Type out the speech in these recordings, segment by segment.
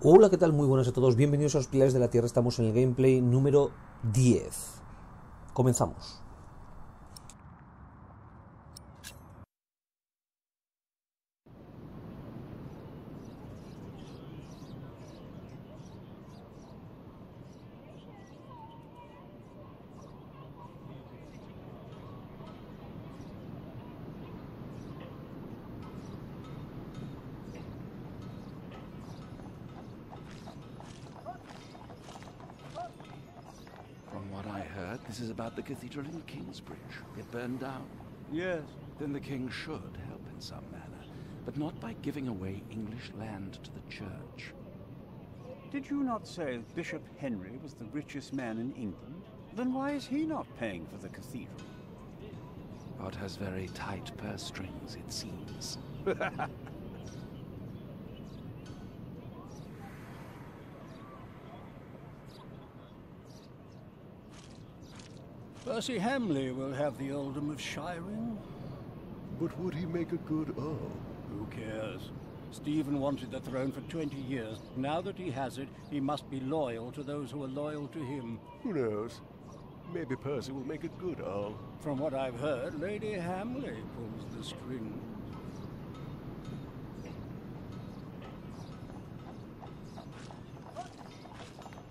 Hola, ¿qué tal? Muy buenas a todos, bienvenidos a los Pilares de la Tierra, estamos en el gameplay número 10. Comenzamos. This is about the cathedral in Kingsbridge. It burned down. Yes. Then the king should help in some manner, but not by giving away English land to the church. Did you not say Bishop Henry was the richest man in England? Then why is he not paying for the cathedral? God has very tight purse strings, it seems. Percy Hamleigh will have the earldom of Shiring. But would he make a good earl? Who cares? Stephen wanted the throne for 20 years. Now that he has it, he must be loyal to those who are loyal to him. Who knows? Maybe Percy will make a good earl. From what I've heard, Lady Hamleigh pulls the strings.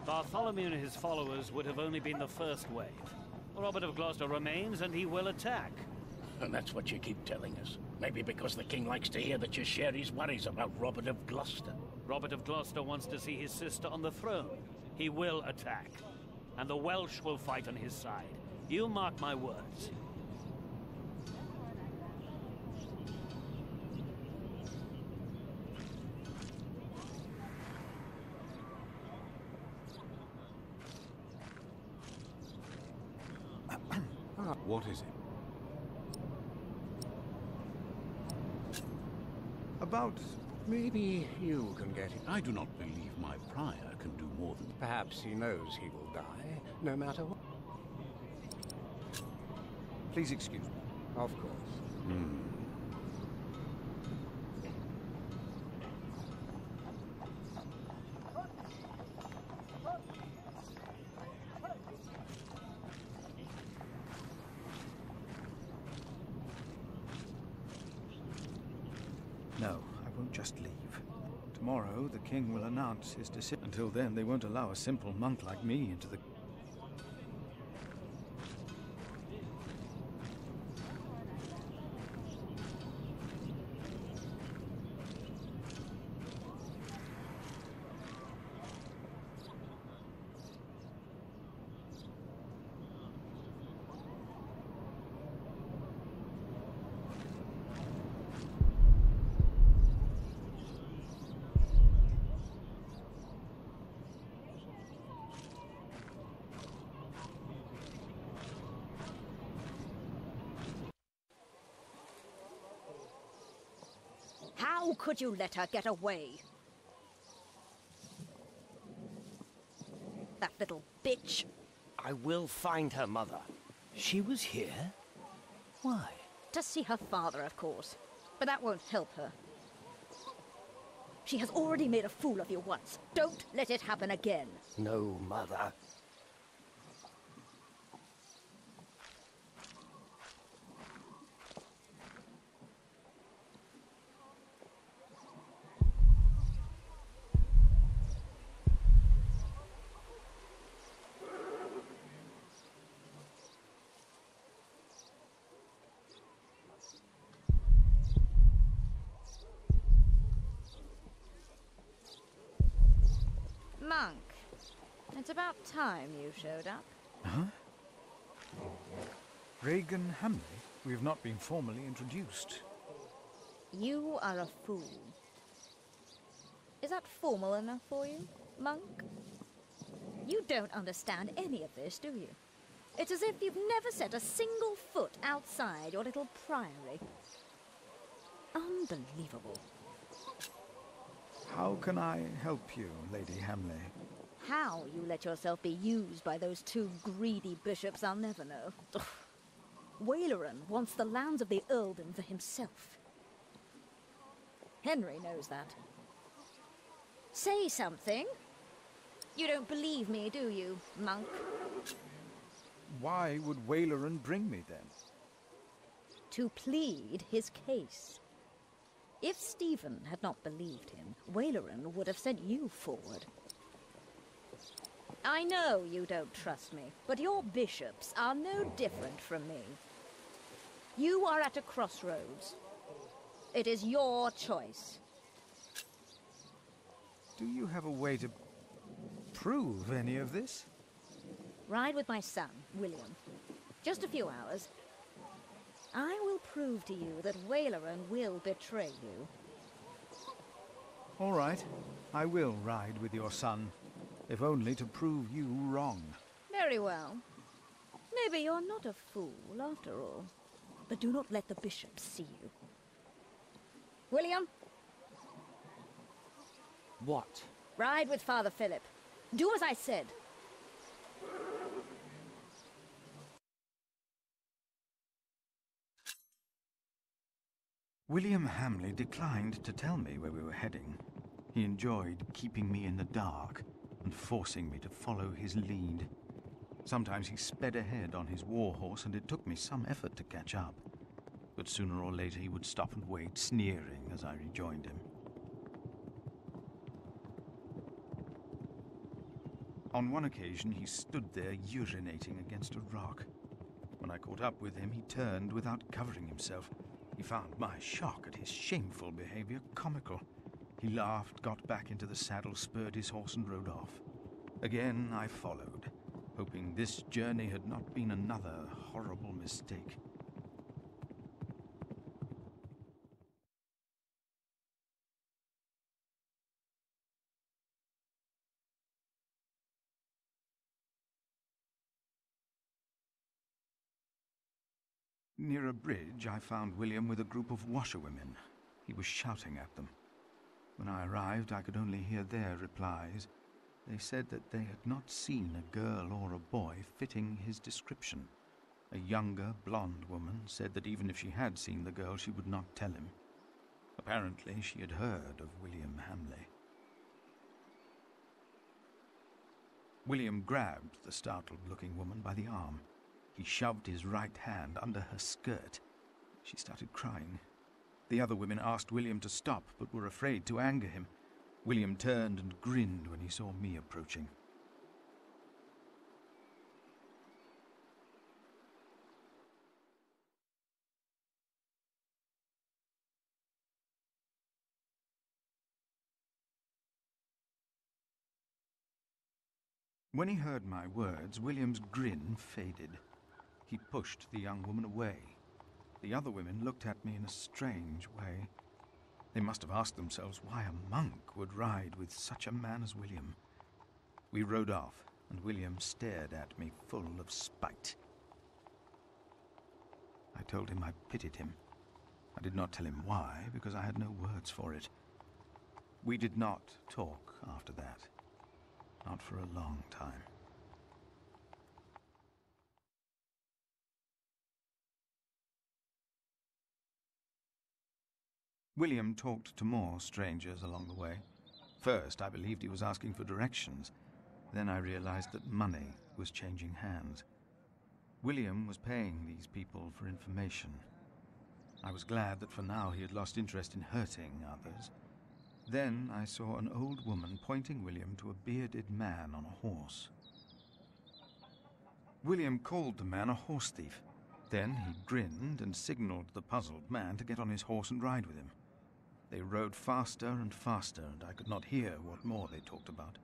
Bartholomew and his followers would have only been the first wave. Robert of Gloucester remains, and he will attack. And that's what you keep telling us. Maybe because the king likes to hear that you share his worries about Robert of Gloucester. Robert of Gloucester wants to see his sister on the throne. He will attack. And the Welsh will fight on his side. You mark my words. What is it? About... Maybe you can get it. I do not believe my prior can do more than... Perhaps he knows he will die, no matter what. Please excuse me. Of course. No, I won't just leave. Tomorrow, the king will announce his decision. Until then, they won't allow a simple monk like me into the... How could you let her get away? That little bitch. I will find her, Mother. She was here? Why? To see her father, of course. But that won't help her. She has already made a fool of you once. Don't let it happen again. No, Mother. Monk, it's about time you showed up. Huh? Regan Hamleigh? We have not been formally introduced. You are a fool. Is that formal enough for you, Monk? You don't understand any of this, do you? It's as if you've never set a single foot outside your little priory. Unbelievable. How can I help you, Lady Hamleigh? How you let yourself be used by those two greedy bishops, I'll never know. Ugh. Waleran wants the lands of the earldom for himself. Henry knows that. Say something. You don't believe me, do you, monk? Why would Waleran bring me then? To plead his case. If Stephen had not believed him, Waleran would have sent you forward. I know you don't trust me, but your bishops are no different from me. You are at a crossroads. It is your choice. Do you have a way to prove any of this? Ride with my son, William. Just a few hours. I will prove to you that Waleran will betray you. All right. I will ride with your son, if only to prove you wrong. Very well. Maybe you're not a fool, after all. But do not let the bishops see you. William? What? Ride with Father Philip. Do as I said. William Hamleigh declined to tell me where we were heading. He enjoyed keeping me in the dark and forcing me to follow his lead. Sometimes he sped ahead on his warhorse, and it took me some effort to catch up. But sooner or later he would stop and wait, sneering as I rejoined him. On one occasion he stood there urinating against a rock. When I caught up with him, he turned without covering himself. He found my shock at his shameful behavior comical. He laughed, got back into the saddle, spurred his horse and rode off. Again I followed, hoping this journey had not been another horrible mistake. Near a bridge, I found William with a group of washerwomen. He was shouting at them. When I arrived, I could only hear their replies. They said that they had not seen a girl or a boy fitting his description. A younger, blonde woman said that even if she had seen the girl, she would not tell him. Apparently, she had heard of William Hamleigh. William grabbed the startled-looking woman by the arm. He shoved his right hand under her skirt. She started crying. The other women asked William to stop, but were afraid to anger him. William turned and grinned when he saw me approaching. When he heard my words, William's grin faded. He pushed the young woman away. The other women looked at me in a strange way. They must have asked themselves why a monk would ride with such a man as William. We rode off, and William stared at me full of spite. I told him I pitied him. I did not tell him why, because I had no words for it. We did not talk after that. Not for a long time. William talked to more strangers along the way. First, I believed he was asking for directions. Then I realized that money was changing hands. William was paying these people for information. I was glad that for now he had lost interest in hurting others. Then I saw an old woman pointing William to a bearded man on a horse. William called the man a horse thief. Then he grinned and signaled the puzzled man to get on his horse and ride with him. They rode faster and faster, and I could not hear what more they talked about.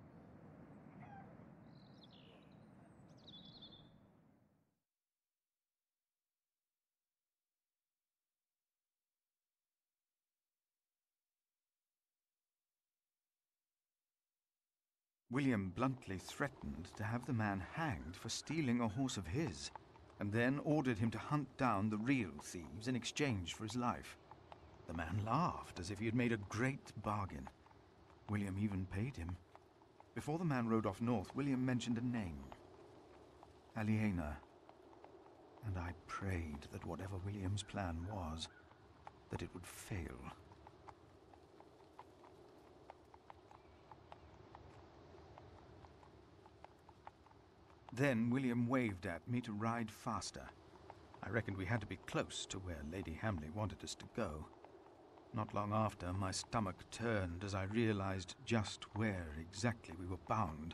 William bluntly threatened to have the man hanged for stealing a horse of his, and then ordered him to hunt down the real thieves in exchange for his life. The man laughed as if he had made a great bargain. William even paid him. Before the man rode off north, William mentioned a name. Aliena. And I prayed that whatever William's plan was, that it would fail. Then William waved at me to ride faster. I reckoned we had to be close to where Lady Hamleigh wanted us to go. Not long after, my stomach turned as I realized just where exactly we were bound.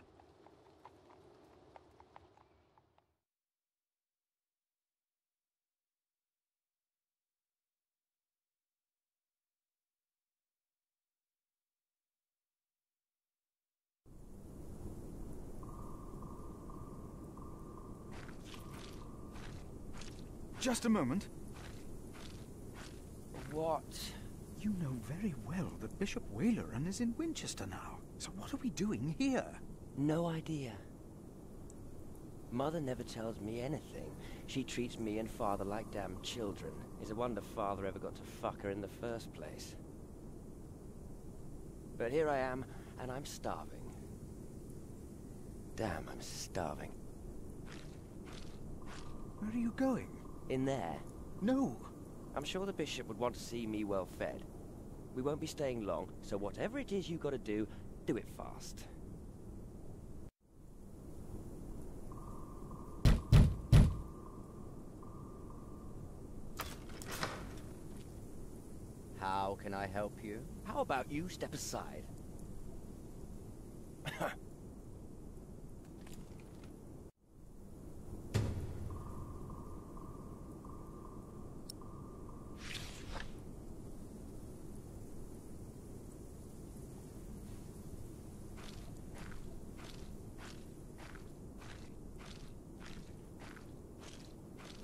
Just a moment. What? You know very well that Bishop Waleran is in Winchester now. So what are we doing here? No idea. Mother never tells me anything. She treats me and Father like damn children. It's a wonder Father ever got to fuck her in the first place. But here I am, and I'm starving. Damn, I'm starving. Where are you going? In there. No. I'm sure the bishop would want to see me well fed. We won't be staying long, so whatever it is you gotta do it fast. How can I help you? How about you step aside?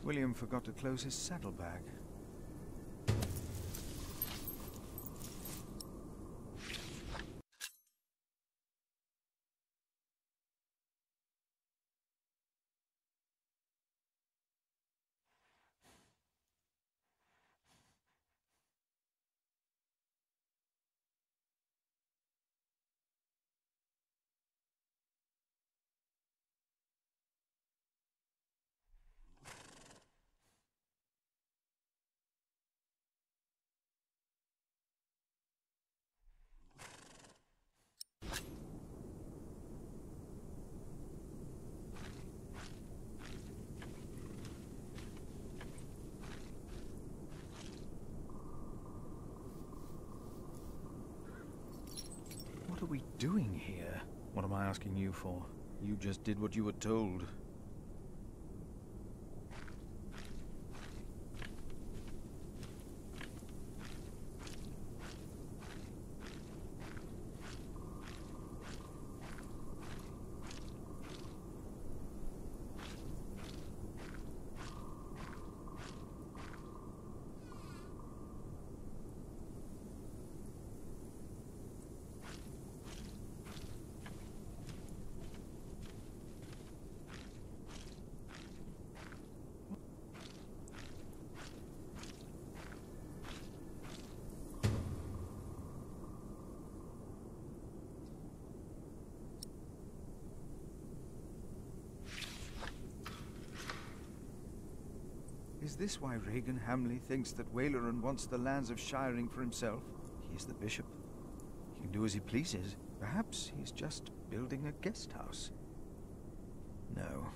William forgot to close his saddlebag. What are we doing here? What am I asking you for? You just did what you were told. Is this why Regan Hamleigh thinks that Waleran wants the lands of Shiring for himself? He is the bishop. He can do as he pleases. Perhaps he's just building a guest house. No,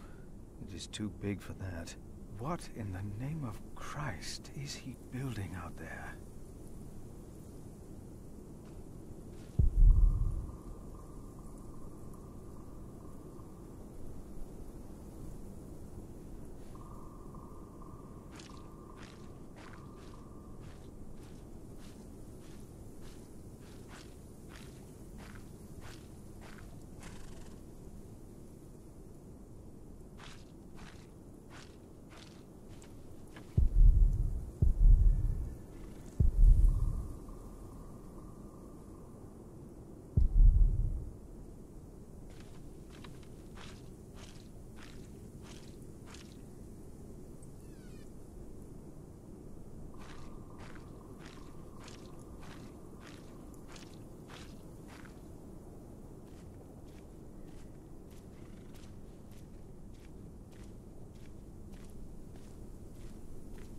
it is too big for that. What in the name of Christ is he building out there?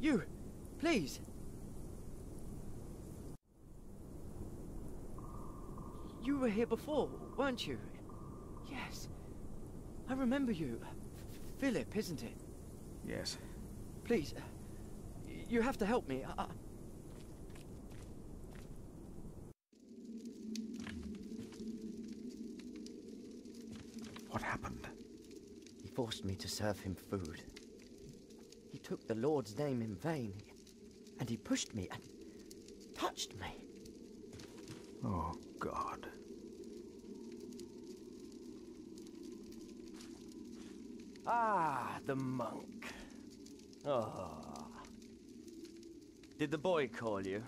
You! Please! You were here before, weren't you? Yes. I remember you. Philip, isn't it? Yes. Please, you have to help me. What happened? He forced me to serve him food. He took the Lord's name in vain, and he pushed me and touched me. Oh, God. Ah, the monk. Oh. Did the boy call you?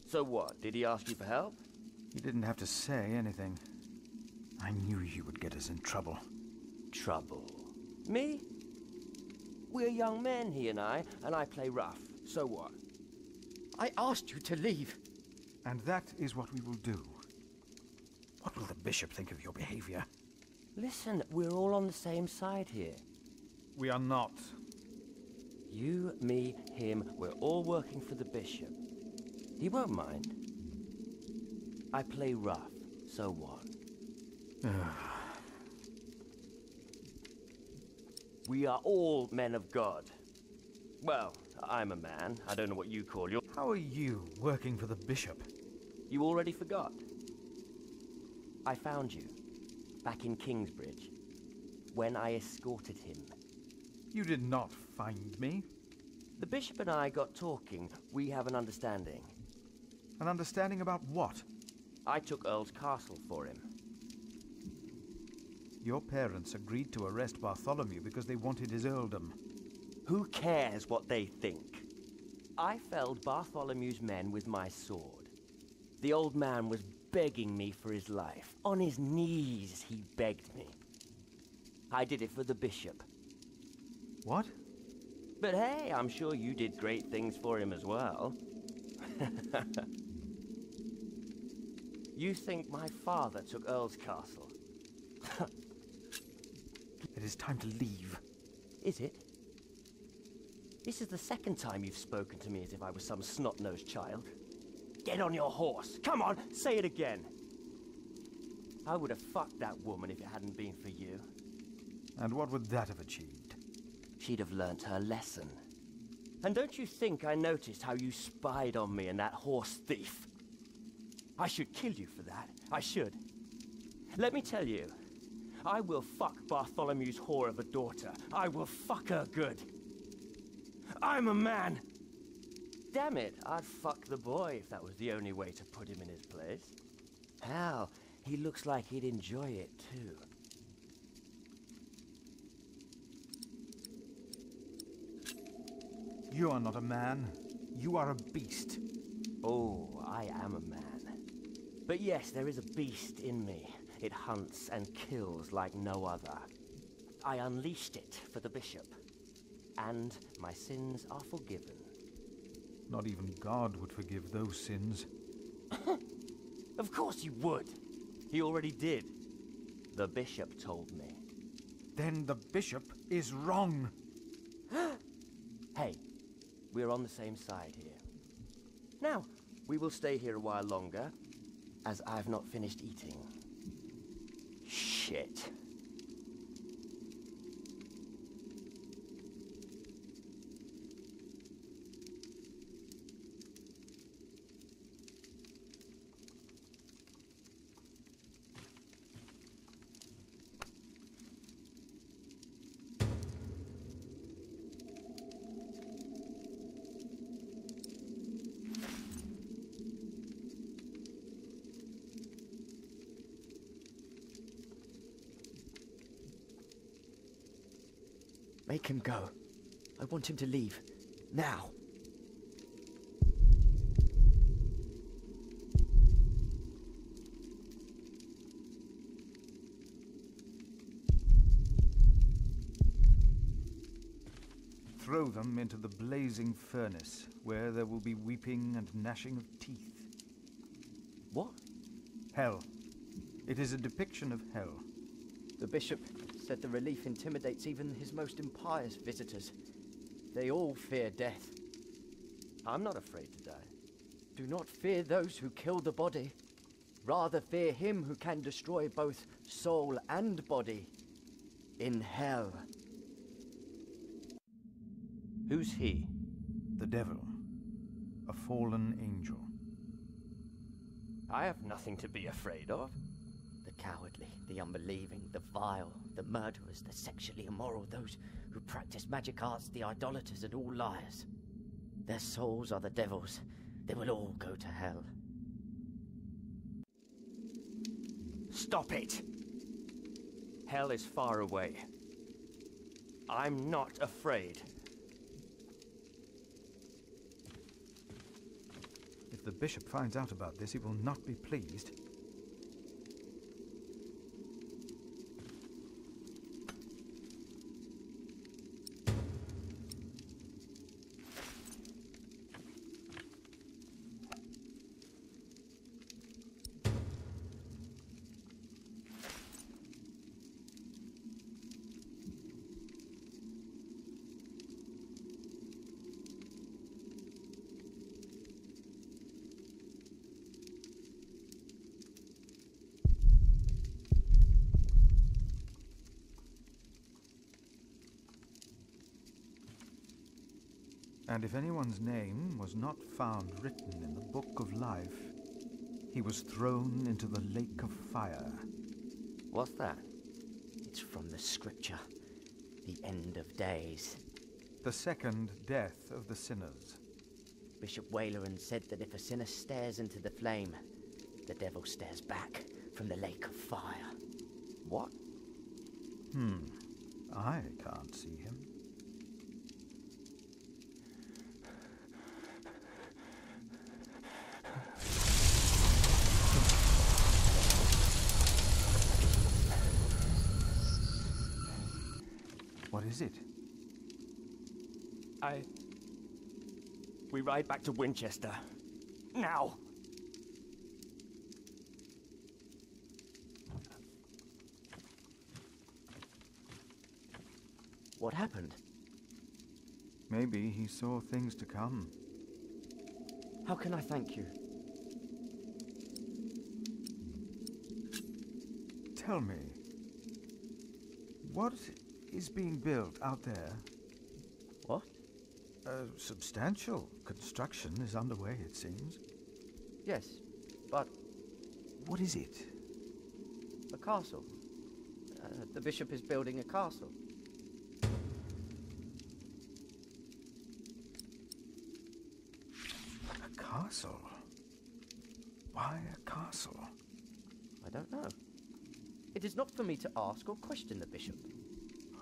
So what, did he ask you for help? He didn't have to say anything. I knew you would get us in trouble. Trouble? Me? We're young men, he and I play rough. So what? I asked you to leave. And that is what we will do. What will the bishop think of your behavior? Listen, we're all on the same side here. We are not. You, me, him, we're all working for the bishop. He won't mind. I play rough, so what? We are all men of God. Well, I'm a man. I don't know what you call you. How are you working for the bishop? You already forgot. I found you, back in Kingsbridge, when I escorted him. You did not find me. The bishop and I got talking. We have an understanding. An understanding about what? I took Earl's castle for him. Your parents agreed to arrest Bartholomew because they wanted his earldom. Who cares what they think? I felled Bartholomew's men with my sword. The old man was begging me for his life. On his knees, he begged me. I did it for the bishop. What? But hey, I'm sure you did great things for him as well. You think my father took Earl's castle? It is time to leave. Is it? This is the second time you've spoken to me as if I was some snot-nosed child. Get on your horse. Come on, say it again. I would have fucked that woman if it hadn't been for you. And what would that have achieved? She'd have learnt her lesson. And don't you think I noticed how you spied on me and that horse thief? I should kill you for that. I should. Let me tell you, I will fuck Bartholomew's whore of a daughter. I will fuck her good. I'm a man. Damn it, I'd fuck the boy if that was the only way to put him in his place. Hell, he looks like he'd enjoy it too. You are not a man. You are a beast. Oh, I am a man. But yes, there is a beast in me. It hunts and kills like no other. I unleashed it for the bishop. And my sins are forgiven. Not even God would forgive those sins. Of course he would. He already did. The bishop told me. Then the bishop is wrong. Hey, we're on the same side here. Now, we will stay here a while longer, as I've not finished eating. Shit. Make him go. I want him to leave. Now. Throw them into the blazing furnace, where there will be weeping and gnashing of teeth. What? Hell. It is a depiction of hell. The bishop said the relief intimidates even his most impious visitors. They all fear death. I'm not afraid to die. Do not fear those who kill the body. Rather fear him who can destroy both soul and body. in hell. Who's he? The devil. A fallen angel. I have nothing to be afraid of. The cowardly, the unbelieving, the vile, the murderers, the sexually immoral, those who practice magic arts, the idolaters, and all liars. Their souls are the devil's. They will all go to hell. Stop it! Hell is far away. I'm not afraid. If the bishop finds out about this, he will not be pleased. And if anyone's name was not found written in the book of life, he was thrown into the lake of fire. What's that? It's from the scripture. The end of days. The second death of the sinners. Bishop Waleran said that if a sinner stares into the flame, the devil stares back from the lake of fire. What? I can't see him. What is it? We ride back to Winchester. Now! What happened? Maybe he saw things to come. How can I thank you? Tell me, what is being built out there? What? A substantial construction is underway, it seems. Yes, but... What is it? A castle. The bishop is building a castle. A castle? Why a castle? I don't know. It is not for me to ask or question the bishop.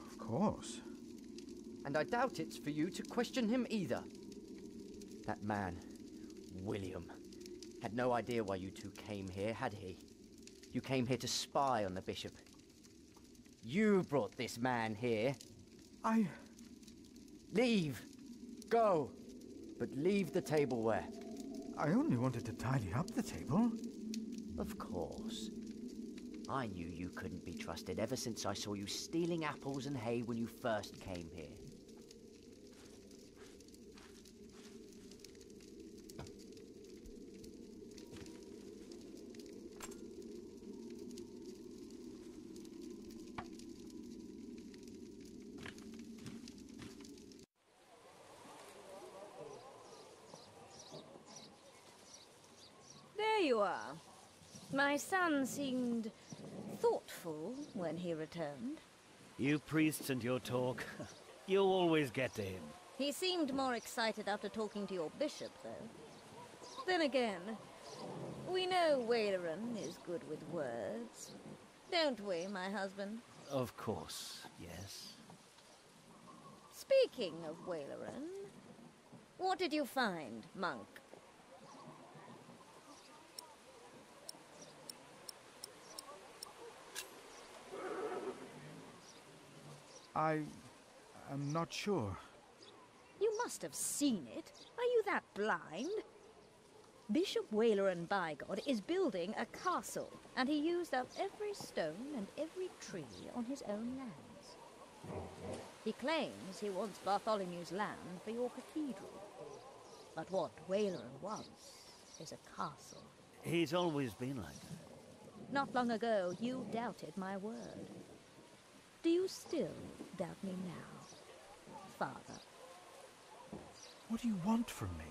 Of course. And I doubt it's for you to question him either. That man, William, had no idea why you two came here, had he? You came here to spy on the bishop. You brought this man here. Leave! Go! But leave the tableware. I only wanted to tidy up the table. Of course. I knew you couldn't be trusted ever since I saw you stealing apples and hay when you first came here. There you are. My son seemed thoughtful when he returned. You priests and your talk. You always get to him. He seemed more excited after talking to your bishop, though. Then again, we know Waleran is good with words. Don't we, my husband? Of course, yes. Speaking of Waleran, what did you find, monk? I am not sure. You must have seen it. Are you that blind? Bishop Waleran Bygod is building a castle, and he used up every stone and every tree on his own lands. He claims he wants Bartholomew's land for your cathedral. But what Waleran wants is a castle. He's always been like that. Not long ago, you doubted my word. Do you still doubt me now, Father? What do you want from me?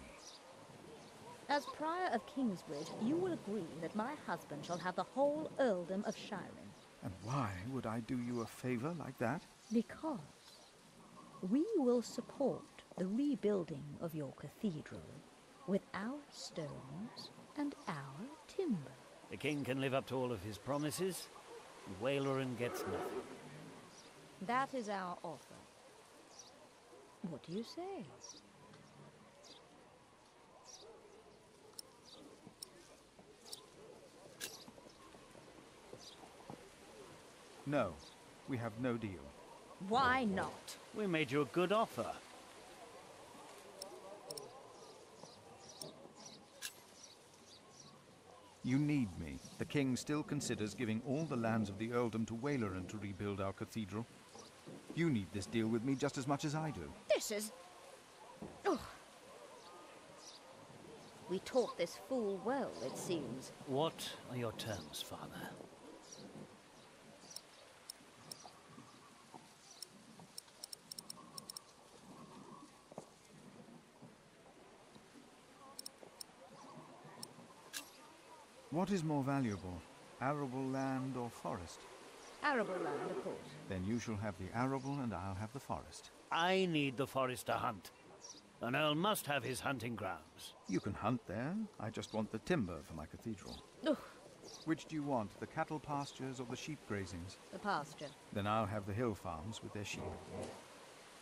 As Prior of Kingsbridge, you will agree that my husband shall have the whole earldom of Shiring. And why would I do you a favor like that? Because we will support the rebuilding of your cathedral with our stones and our timber. The king can live up to all of his promises, and Wailoran gets nothing. That is our offer. What do you say? No, we have no deal. Why not? We made you a good offer. You need me. The king still considers giving all the lands of the earldom to Wailoran to rebuild our cathedral. You need this deal with me just as much as I do. This is... Ugh. We taught this fool well, it seems. What are your terms, Father? What is more valuable, arable land or forest? Arable land, of course. Then you shall have the arable and I'll have the forest. I need the forest to hunt. An earl must have his hunting grounds. You can hunt there. I just want the timber for my cathedral. Ugh. Which do you want, the cattle pastures or the sheep grazings? The pasture. Then I'll have the hill farms with their sheep.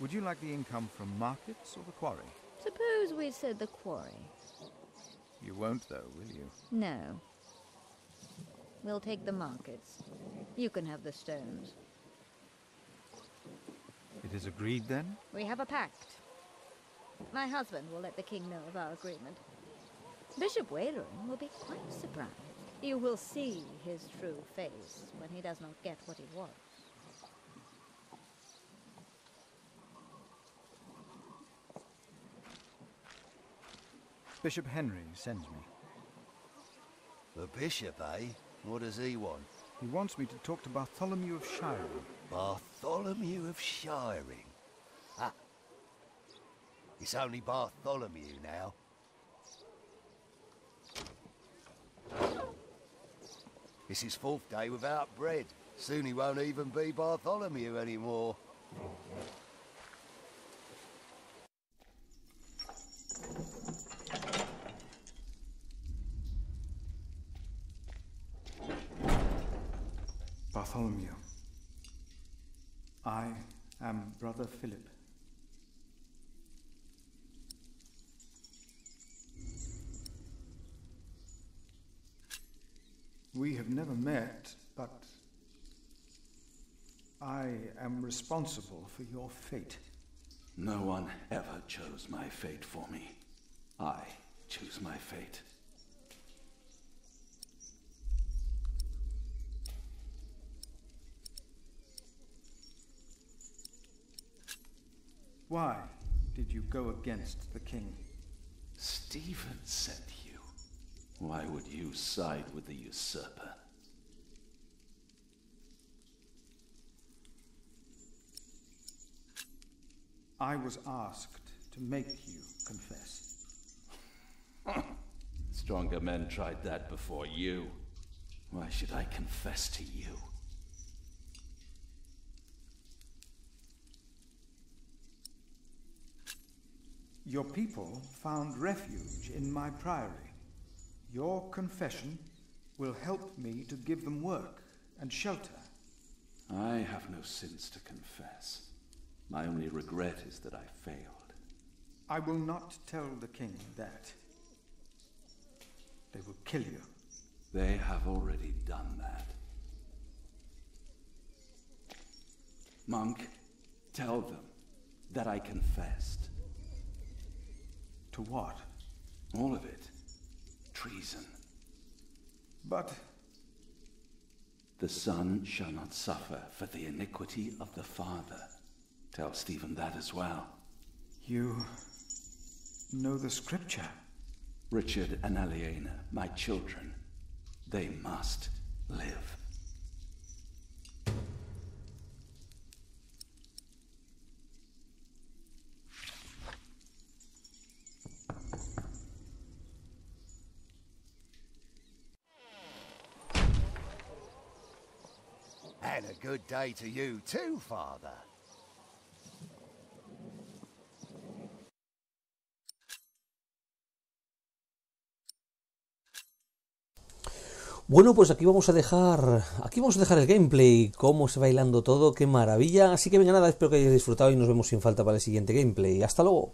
Would you like the income from markets or the quarry? Suppose we said the quarry. You won't, though, will you? No. We'll take the markets. You can have the stones. It is agreed, then? We have a pact. My husband will let the king know of our agreement. Bishop Wailoran will be quite surprised. You will see his true face when he does not get what he wants. Bishop Henry sends me. The bishop, eh? What does he want? He wants me to talk to Bartholomew of Shiring. Bartholomew of Shiring? Ah. It's only Bartholomew now. It's his 4th day without bread. Soon he won't even be Bartholomew anymore. Bartholomew, I am Brother Philip. We have never met, but I am responsible for your fate. No one ever chose my fate for me. I choose my fate. Why did you go against the king? Stephen sent you. Why would you side with the usurper? I was asked to make you confess. Stronger men tried that before you. Why should I confess to you? Your people found refuge in my priory. Your confession will help me to give them work and shelter. I have no sins to confess. My only regret is that I failed. I will not tell the king that. They will kill you. They have already done that. Monk, tell them that I confessed. To what? All of it. Treason. But... The son shall not suffer for the iniquity of the father. Tell Stephen that as well. You... know the scripture? Richard and Aliena, my children, they must live. And a good day to you too, Father. Bueno, pues aquí vamos a dejar el gameplay, cómo se va bailando todo, qué maravilla. Así que venga, nada, espero que hayáis disfrutado y nos vemos sin falta para el siguiente gameplay. ¡Hasta luego!